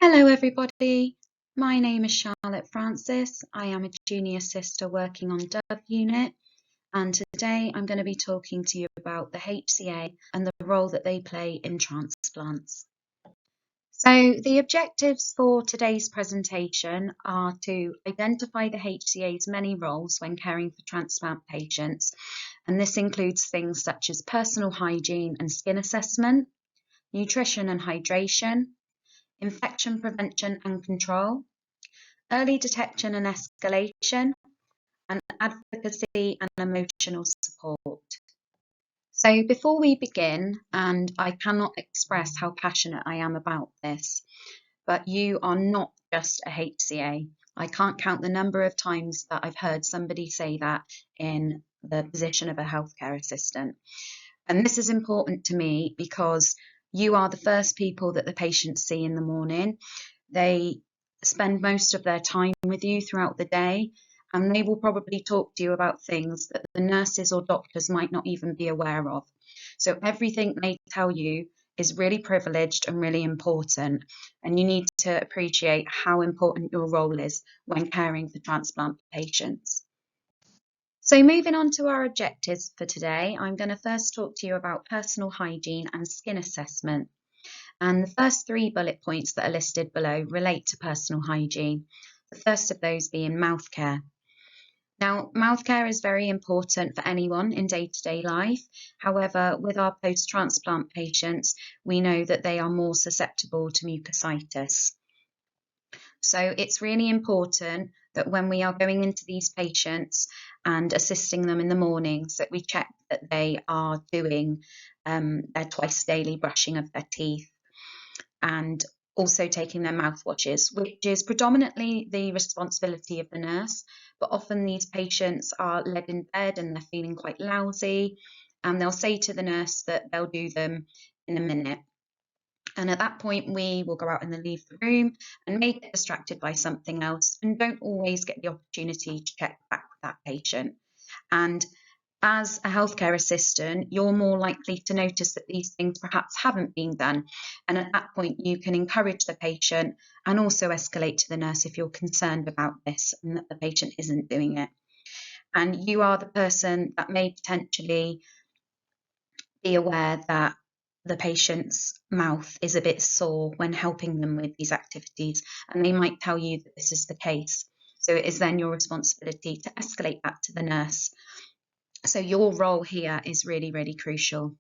Hello everybody, my name is Charlotte Francis. I am a junior sister working on Dove Unit, and today I'm going to be talking to you about the HCA and the role that they play in transplants. So the objectives for today's presentation are to identify the HCA's many roles when caring for transplant patients, and this includes things such as personal hygiene and skin assessment, nutrition and hydration, infection prevention and control, early detection and escalation, and advocacy and emotional support. So before we begin, and I cannot express how passionate I am about this, but you are not just a HCA. I can't count the number of times that I've heard somebody say that in the position of a healthcare assistant. And this is important to me because you are the first people that the patients see in the morning. They spend most of their time with you throughout the day, and they will probably talk to you about things that the nurses or doctors might not even be aware of. So everything they tell you is really privileged and really important, and you need to appreciate how important your role is when caring for transplant patients. So moving on to our objectives for today, I'm going to first talk to you about personal hygiene and skin assessment. And the first three bullet points that are listed below relate to personal hygiene, the first of those being mouth care. Now, mouth care is very important for anyone in day-to-day life. However, with our post-transplant patients, we know that they are more susceptible to mucositis. So it's really important that when we are going into these patients and assisting them in the mornings, that we check that they are doing their twice daily brushing of their teeth and also taking their mouthwashes, which is predominantly the responsibility of the nurse. But often these patients are led in bed and they're feeling quite lousy, and they'll say to the nurse that they'll do them in a minute. And at that point, we will go out and then leave the room and may get distracted by something else and don't always get the opportunity to check back with that patient. And as a healthcare assistant, you're more likely to notice that these things perhaps haven't been done. And at that point, you can encourage the patient and also escalate to the nurse if you're concerned about this and that the patient isn't doing it. And you are the person that may potentially be aware that the patient's mouth is a bit sore when helping them with these activities, and they might tell you that this is the case. So it is then your responsibility to escalate that to the nurse. So your role here is really, really crucial.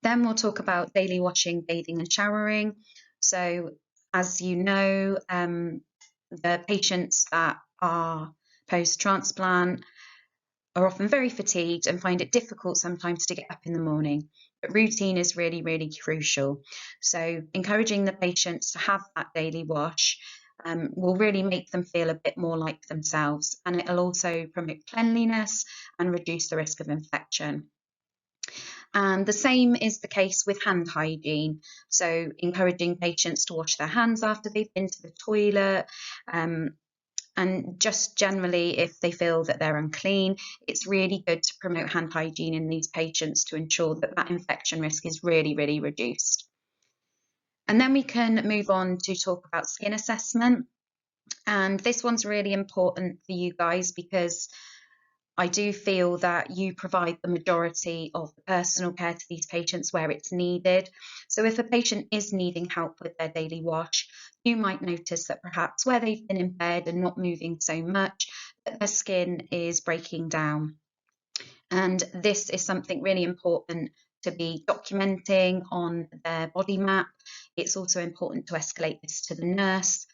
Then we'll talk about daily washing, bathing and showering. So as you know, the patients that are post-transplant are often very fatigued and find it difficult sometimes to get up in the morning. But routine is really, really crucial. So encouraging the patients to have that daily wash will really make them feel a bit more like themselves, and it'll also promote cleanliness and reduce the risk of infection. And the same is the case with hand hygiene. So encouraging patients to wash their hands after they've been to the toilet, and just generally, if they feel that they're unclean, it's really good to promote hand hygiene in these patients to ensure that that infection risk is really, really reduced. And then we can move on to talk about skin assessment. And this one's really important for you guys because I do feel that you provide the majority of the personal care to these patients where it's needed. So if a patient is needing help with their daily wash, you might notice that perhaps where they've been in bed and not moving so much, that their skin is breaking down. And this is something really important to be documenting on their body map. It's also important to escalate this to the nurse,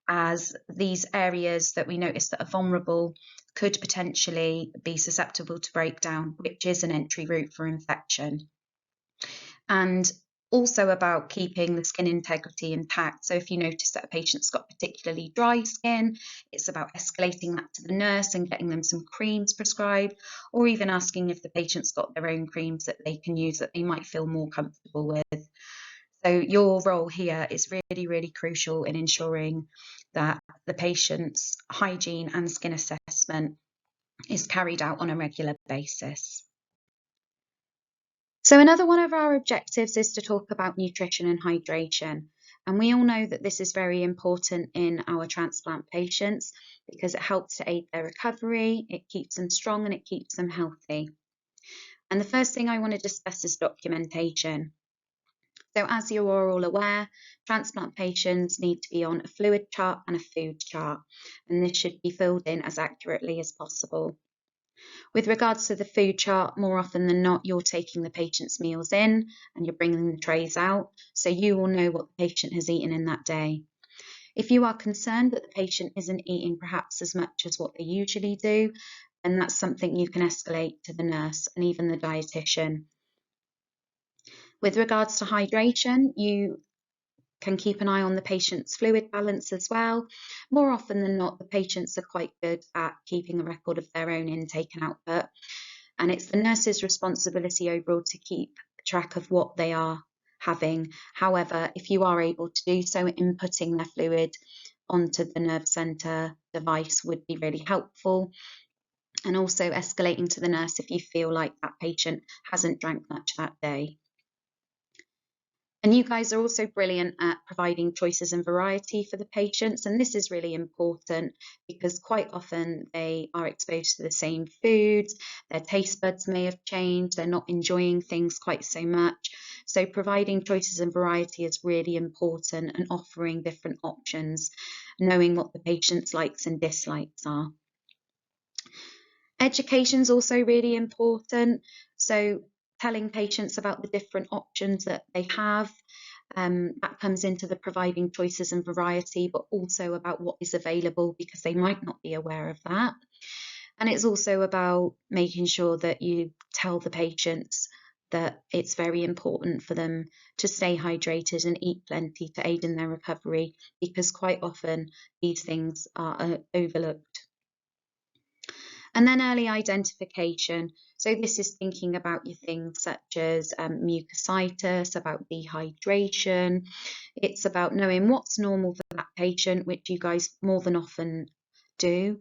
as these areas that we notice that are vulnerable could potentially be susceptible to breakdown, which is an entry route for infection. And also about keeping the skin integrity intact. So if you notice that a patient's got particularly dry skin, it's about escalating that to the nurse and getting them some creams prescribed, or even asking if the patient's got their own creams that they can use that they might feel more comfortable with. So your role here is really, really crucial in ensuring that the patient's hygiene and skin assessment is carried out on a regular basis. So another one of our objectives is to talk about nutrition and hydration. And we all know that this is very important in our transplant patients because it helps to aid their recovery, it keeps them strong and it keeps them healthy. And the first thing I want to discuss is documentation. So as you are all aware, transplant patients need to be on a fluid chart and a food chart, and this should be filled in as accurately as possible. With regards to the food chart, more often than not, you're taking the patient's meals in and you're bringing the trays out, so you will know what the patient has eaten in that day. If you are concerned that the patient isn't eating perhaps as much as what they usually do, then that's something you can escalate to the nurse and even the dietitian. With regards to hydration, you can keep an eye on the patient's fluid balance as well. More often than not, the patients are quite good at keeping a record of their own intake and output, and it's the nurse's responsibility overall to keep track of what they are having. However, if you are able to do so, inputting their fluid onto the nerve centre device would be really helpful, and also escalating to the nurse if you feel like that patient hasn't drank much that day. And you guys are also brilliant at providing choices and variety for the patients. And this is really important because quite often they are exposed to the same foods, their taste buds may have changed, they're not enjoying things quite so much. So providing choices and variety is really important, and offering different options, knowing what the patient's likes and dislikes are. Education is also really important. So telling patients about the different options that they have, that comes into the providing choices and variety, but also about what is available because they might not be aware of that. And it's also about making sure that you tell the patients that it's very important for them to stay hydrated and eat plenty to aid in their recovery, because quite often these things are overlooked. And then early identification. So this is thinking about your things such as mucositis, about dehydration. It's about knowing what's normal for that patient, which you guys more than often do,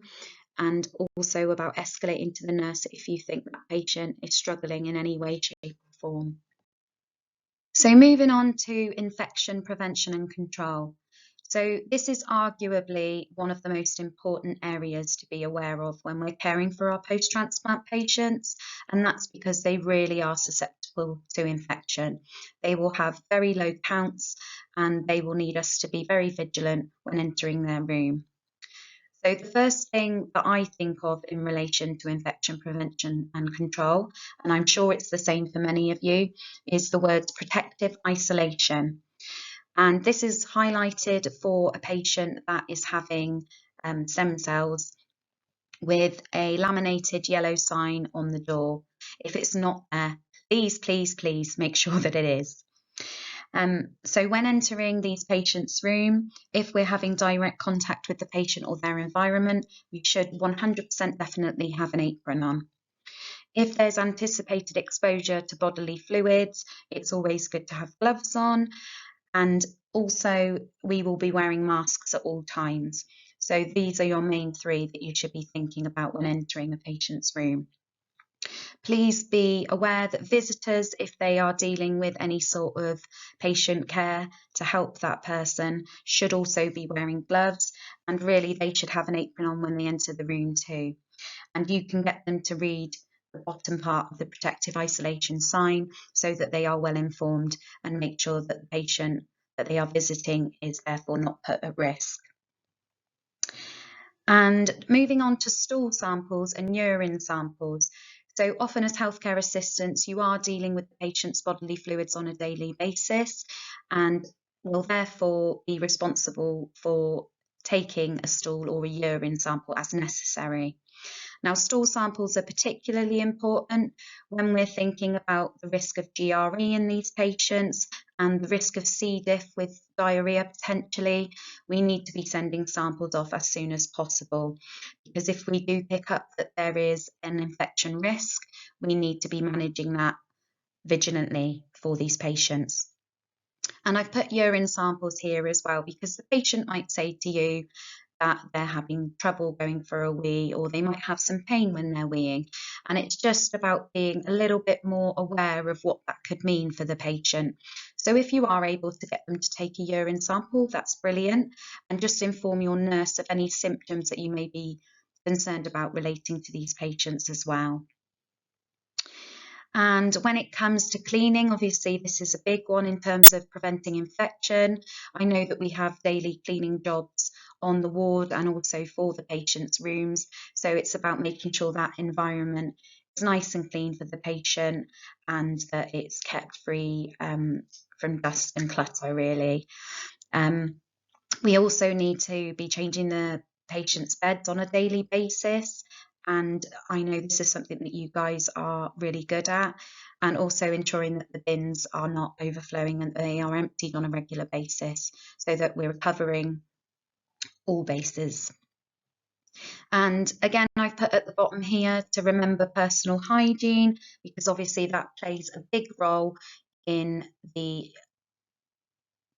and also about escalating to the nurse if you think that patient is struggling in any way, shape or form. So moving on to infection prevention and control. So this is arguably one of the most important areas to be aware of when we're caring for our post-transplant patients, and that's because they really are susceptible to infection. They will have very low counts and they will need us to be very vigilant when entering their room. So the first thing that I think of in relation to infection prevention and control, and I'm sure it's the same for many of you, is the words protective isolation. And this is highlighted for a patient that is having stem cells with a laminated yellow sign on the door. If it's not there, please make sure that it is. So when entering these patients' room, if we're having direct contact with the patient or their environment, we should 100% definitely have an apron on. If there's anticipated exposure to bodily fluids, it's always good to have gloves on. And also, we will be wearing masks at all times. So these are your main three that you should be thinking about when entering a patient's room. Please be aware that visitors, if they are dealing with any sort of patient care to help that person, should also be wearing gloves, and really they should have an apron on when they enter the room too. And you can get them to read the bottom part of the protective isolation sign so that they are well informed, and make sure that the patient that they are visiting is therefore not put at risk. And moving on to stool samples and urine samples. So often as healthcare assistants, you are dealing with the patient's bodily fluids on a daily basis and will therefore be responsible for taking a stool or a urine sample as necessary. Now, stool samples are particularly important when we're thinking about the risk of GRE in these patients and the risk of C. diff with diarrhea potentially. We need to be sending samples off as soon as possible, because if we do pick up that there is an infection risk, we need to be managing that vigilantly for these patients. And I've put urine samples here as well, because the patient might say to you that they're having trouble going for a wee, or they might have some pain when they're weeing. And it's just about being a little bit more aware of what that could mean for the patient. So if you are able to get them to take a urine sample, that's brilliant. And just inform your nurse of any symptoms that you may be concerned about relating to these patients as well. And when it comes to cleaning, obviously this is a big one in terms of preventing infection. I know that we have daily cleaning jobs on the ward and also for the patients' rooms. So it's about making sure that environment is nice and clean for the patient and that it's kept free from dust and clutter, really. We also need to be changing the patient's beds on a daily basis. And I know this is something that you guys are really good at, and also ensuring that the bins are not overflowing and they are emptied on a regular basis so that we're covering all bases. And again, I've put at the bottom here to remember personal hygiene, because obviously that plays a big role in the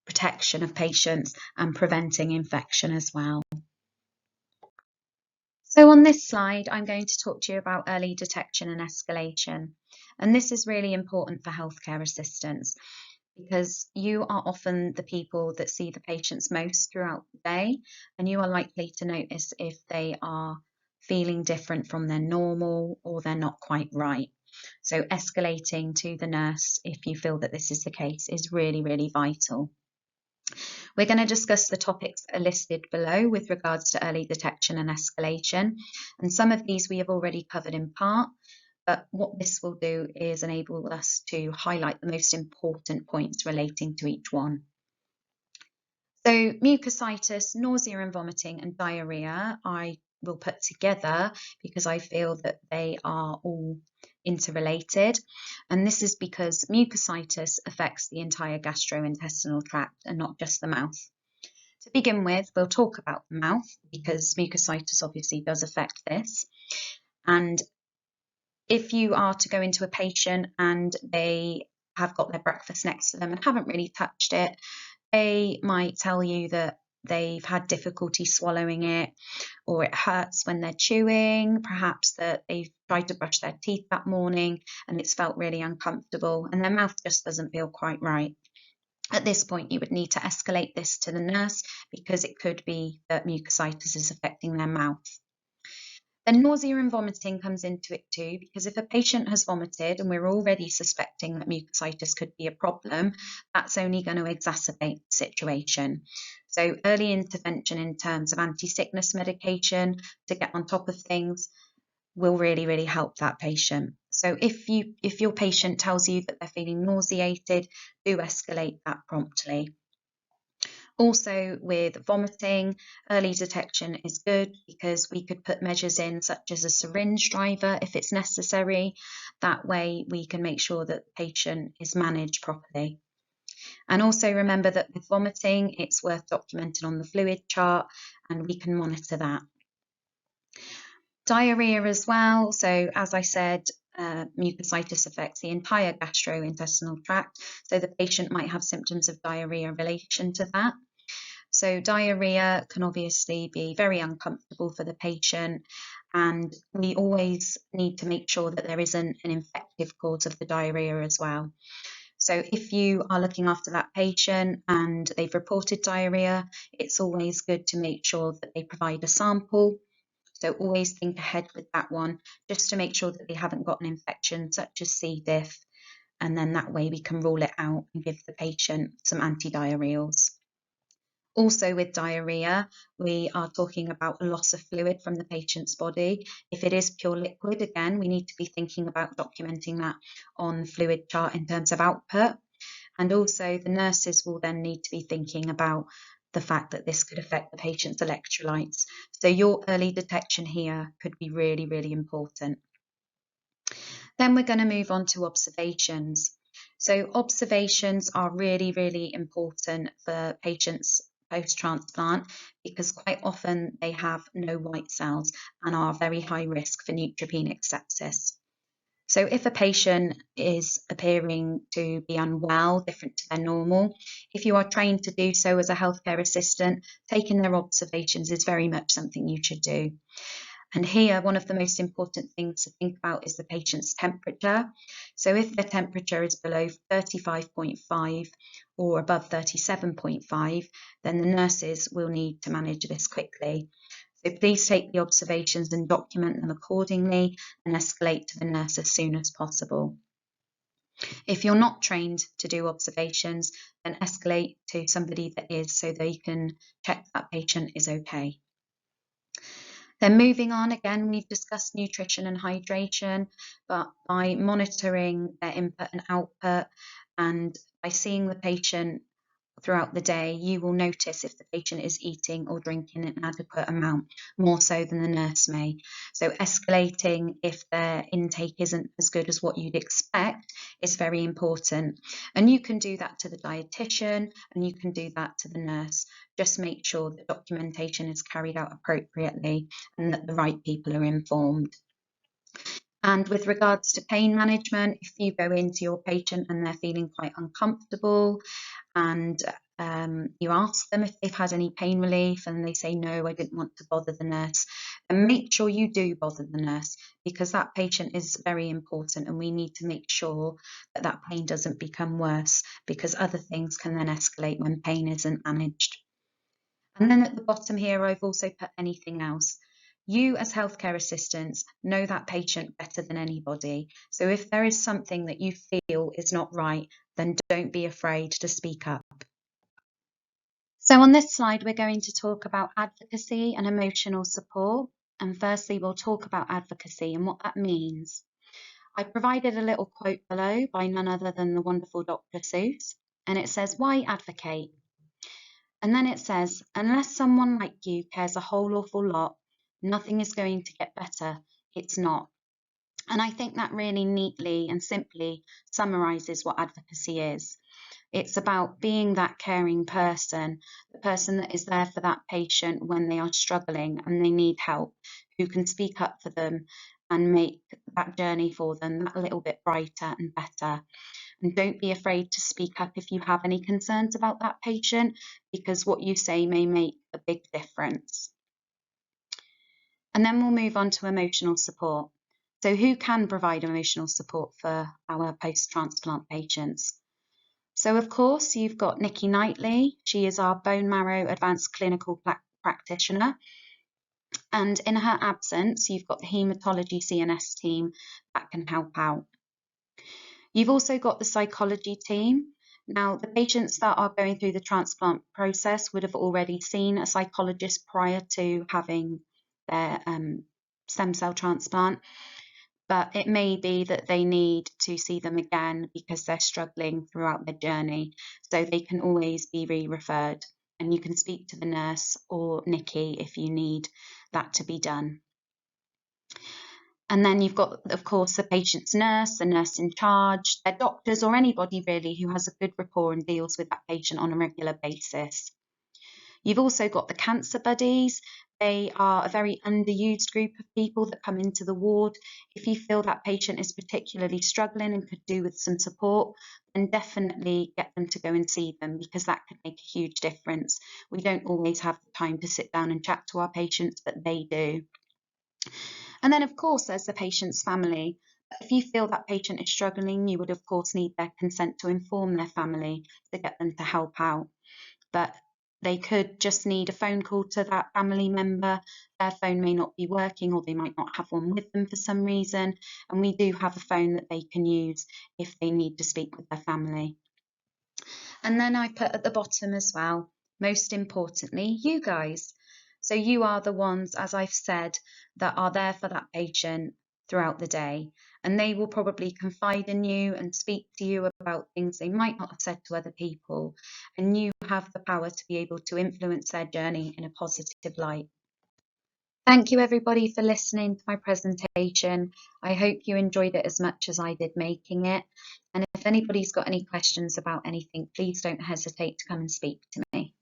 protection of patients and preventing infection as well. So on this slide, I'm going to talk to you about early detection and escalation. And this is really important for healthcare assistants because you are often the people that see the patients most throughout the day, and you are likely to notice if they are feeling different from their normal or they're not quite right. So escalating to the nurse if you feel that this is the case is really, really vital. We're going to discuss the topics that are listed below with regards to early detection and escalation. And some of these we have already covered in part, but what this will do is enable us to highlight the most important points relating to each one. So mucositis, nausea and vomiting, and diarrhea, I will put together because I feel that they are all interrelated. And this is because mucositis affects the entire gastrointestinal tract and not just the mouth. To begin with, we'll talk about the mouth because mucositis obviously does affect this. And if you are to go into a patient and they have got their breakfast next to them and haven't really touched it, they might tell you that they've had difficulty swallowing it, or it hurts when they're chewing, perhaps that they've tried to brush their teeth that morning and it's felt really uncomfortable and their mouth just doesn't feel quite right. At this point, you would need to escalate this to the nurse because it could be that mucositis is affecting their mouth. Then nausea and vomiting comes into it too, because if a patient has vomited and we're already suspecting that mucositis could be a problem, that's only going to exacerbate the situation. So early intervention in terms of anti-sickness medication to get on top of things will really, really help that patient. So if your patient tells you that they're feeling nauseated, do escalate that promptly. Also with vomiting, early detection is good because we could put measures in such as a syringe driver if it's necessary. That way we can make sure that the patient is managed properly. And also remember that with vomiting, it's worth documenting on the fluid chart and we can monitor that. Diarrhea as well. So as I said, mucositis affects the entire gastrointestinal tract. So the patient might have symptoms of diarrhea in relation to that. So diarrhea can obviously be very uncomfortable for the patient, and we always need to make sure that there isn't an infective cause of the diarrhea as well. So if you are looking after that patient and they've reported diarrhea, it's always good to make sure that they provide a sample. So always think ahead with that one, just to make sure that they haven't got an infection such as C. diff, and then that way we can rule it out and give the patient some antidiarrheals. Also with diarrhea, we are talking about a loss of fluid from the patient's body. If it is pure liquid, again, we need to be thinking about documenting that on the fluid chart in terms of output. And also the nurses will then need to be thinking about the fact that this could affect the patient's electrolytes. So your early detection here could be really, really important. Then we're going to move on to observations. So observations are really, really important for patients post-transplant because quite often they have no white cells and are very high risk for neutropenic sepsis. So if a patient is appearing to be unwell, different to their normal, if you are trained to do so as a healthcare assistant, taking their observations is very much something you should do. And here, one of the most important things to think about is the patient's temperature. So if their temperature is below 35.5 or above 37.5, then the nurses will need to manage this quickly. So please take the observations and document them accordingly and escalate to the nurse as soon as possible. If you're not trained to do observations, then escalate to somebody that is, so they can check that patient is okay. Then moving on, again, we've discussed nutrition and hydration, but by monitoring their input and output and by seeing the patient throughout the day, you will notice if the patient is eating or drinking an adequate amount, more so than the nurse may. So escalating if their intake isn't as good as what you'd expect is very important. And you can do that to the dietitian and you can do that to the nurse. Just make sure that documentation is carried out appropriately and that the right people are informed. And with regards to pain management, if you go into your patient and they're feeling quite uncomfortable and you ask them if they've had any pain relief and they say, no, I didn't want to bother the nurse, and make sure you do bother the nurse, because that patient is very important and we need to make sure that that pain doesn't become worse, because other things can then escalate when pain isn't managed. And then at the bottom here, I've also put anything else. You as healthcare assistants know that patient better than anybody. So if there is something that you feel is not right, then don't be afraid to speak up. So on this slide, we're going to talk about advocacy and emotional support. And firstly, we'll talk about advocacy and what that means. I provided a little quote below by none other than the wonderful Dr. Seuss, and it says, "Why advocate?" And then it says, "Unless someone like you cares a whole awful lot, nothing is going to get better. It's not." And I think that really neatly and simply summarises what advocacy is. It's about being that caring person, the person that is there for that patient when they are struggling and they need help, who can speak up for them and make that journey for them that little bit brighter and better. And don't be afraid to speak up if you have any concerns about that patient, because what you say may make a big difference. And then we'll move on to emotional support. So who can provide emotional support for our post-transplant patients? So of course, you've got Nikki Knightley. She is our bone marrow advanced clinical practitioner. And in her absence, you've got the haematology CNS team that can help out. You've also got the psychology team. Now, the patients that are going through the transplant process would have already seen a psychologist prior to having their stem cell transplant, but it may be that they need to see them again because they're struggling throughout their journey. So they can always be re-referred, and you can speak to the nurse or Nikki if you need that to be done. And then you've got, of course, the patient's nurse, the nurse in charge, their doctors, or anybody really who has a good rapport and deals with that patient on a regular basis. You've also got the cancer buddies. They are a very underused group of people that come into the ward. If you feel that patient is particularly struggling and could do with some support, then definitely get them to go and see them, because that could make a huge difference. We don't always have the time to sit down and chat to our patients, but they do. And then, of course, there's the patient's family. If you feel that patient is struggling, you would, of course, need their consent to inform their family to get them to help out. But they could just need a phone call to that family member. Their phone may not be working, or they might not have one with them for some reason. And we do have a phone that they can use if they need to speak with their family. And then I put at the bottom as well, most importantly, you guys. So you are the ones, as I've said, that are there for that patient throughout the day, and they will probably confide in you and speak to you about things they might not have said to other people, and you have the power to be able to influence their journey in a positive light. Thank you everybody for listening to my presentation. I hope you enjoyed it as much as I did making it. And if anybody's got any questions about anything, please don't hesitate to come and speak to me.